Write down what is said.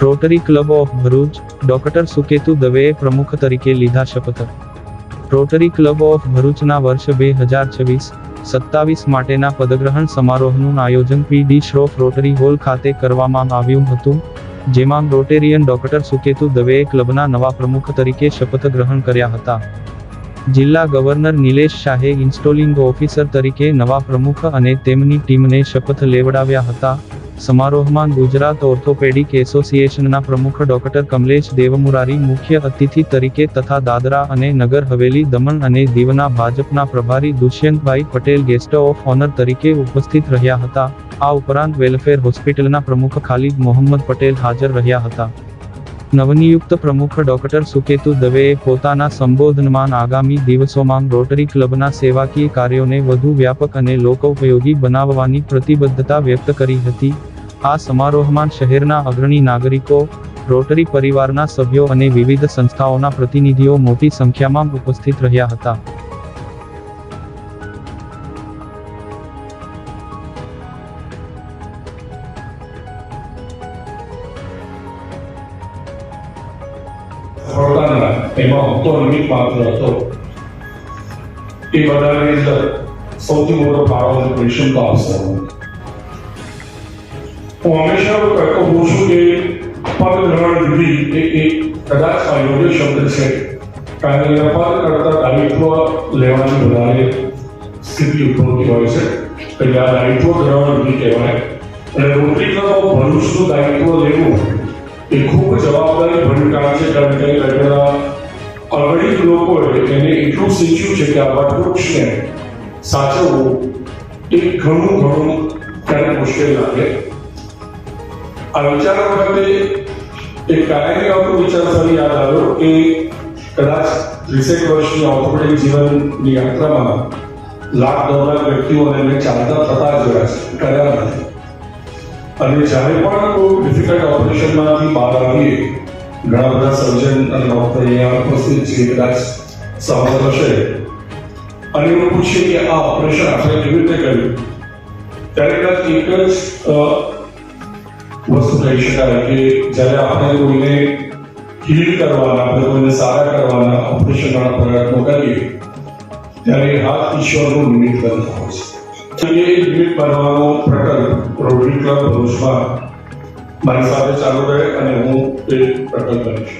Rotary club of Bharuch doctor Suketu દવેએ પ્રમુખ તરીકે લીધા શપથ। રોટરી ક્લબ ઓફ ભરૂચના વર્ષ 2026-27 માટેના પદગ્રહણ સમારોહનું આયોજન પી.ડી. શ્રોફ રોટરી હોલ ખાતે કરવામાં આવ્યું હતું, જેમાં રોટેરિયન ડોક્ટર સુકેતુ દવેએ ક્લબના નવા પ્રમુખ તરીકે શપથ ગ્રહણ કર્યા હતા। જિલ્લા ગવર્નર નિલેશ શાહે ઇન્સ્ટોલિંગ ઓફિસર તરીકે નવા પ્રમુખ અને તેમની ટીમને શપથ લેવડાવ્યા હતા। સમારોહમાં ગુજરાત ઓર્થોપેડિક એસોસિએશનના પ્રમુખ ડોક્ટર કમલેશ દેવમુરારી મુખ્ય અતિથિ તરીકે તથા દાદરા અને નગર હવેલી દમણ અને દીવના ભાજપના પ્રભારી Dushyantbhai Patel guest of honour તરીકે ઉપસ્થિત રહ્યા હતા। આ ઉપરાંત વેલફેર હોસ્પિટલના પ્રમુખ ખાલિદ મોહમ્મદ પટેલ હાજર રહ્યા હતા। નવનિયુક્ત પ્રમુખ ડોક્ટર સુકેતુ દવેએ પોતાના સંબોધનમાં આગામી દિવસોમાં રોટરી ક્લબના સેવાકીય કાર્યોને વધુ વ્યાપક અને લોકોપયોગી બનાવવાની પ્રતિબદ્ધતા વ્યક્ત કરી હતી। આ સમારોહમાં શહેરના અગ્રણી નાગરિકો, રોટરી પરિવારના સભ્યો અને વિવિધ સંસ્થાઓના પ્રતિનિધિઓ મોટી સંખ્યામાં ઉપસ્થિત રહ્યા હતા। એમાં હું તો નિમિત્ત માત્ર હતો। એ બધાની અંદર સૌથી મોટો ફાળો પેશન્ટ તો આપશે। હું હંમેશા એવું કહેતો હોઉં છું કે પદગ્રહણ વિધિ એ કદાચ અયોગ્ય શબ્દ છે, કારણ કે પદ કરતા દાયિત્વ લેવાની વધારે સ્થિતિ ઉદ્ભવતી હોય છે, એટલે આ દાયિત્વ ગ્રહણ વિધિ કહેવાય। અને રોટરી ક્લબ ઓફ ભરૂચનું દાયિત્વ લેવું એ ખૂબ જવાબદારી ભર્યું કામ છે, કારણ કે રહેલા અગણિત લોકોએ એને એટલું શીખ્યું છે કે આ વટવૃક્ષને સાચવવું એ ઘણું ત્યારે મુશ્કેલ લાગે। આ વિચાર વખતે એક કાયમી આવતો વિચાર ફરી યાદ આવ્યો કે કદાચ 30 વર્ષની ઓર્થોપેડિક જીવનની યાત્રામાં લાખ 2 લાખ વ્યક્તિઓને મેં ચાલતા થતા જોયા છે, કર્યા નથી। અને જ્યારે પણ કોઈ ડિફિકલ્ટ ઓપરેશનમાંથી બહાર આવીએ, ઘણા બધા સર્જન અને ડોક્ટર અહીંયા ઉપસ્થિત છે, કદાચ સહમત હશે, અને એવું પૂછીએ કે આ ઓપરેશન આપણે કેવી રીતે કર્યું, ત્યારે કદાચ એક જ વસ્તુ કહી શકાય કે જ્યારે આપણે કોઈને હીલ કરવાના, આપણે કોઈને સારા કરવાના ઓપરેશનના પ્રયત્નો કરીએ, ત્યારે હાથ ઈશ્વરનું નિમિત્ત બનતા હોય છે। એ નિમિત્ત બનવાનો પ્રકલ્પ રોટરી ક્લબ ભરૂચમાં મારી સાથે ચાલુ રહે અને હું એ પ્રકલ્પ કરીશ।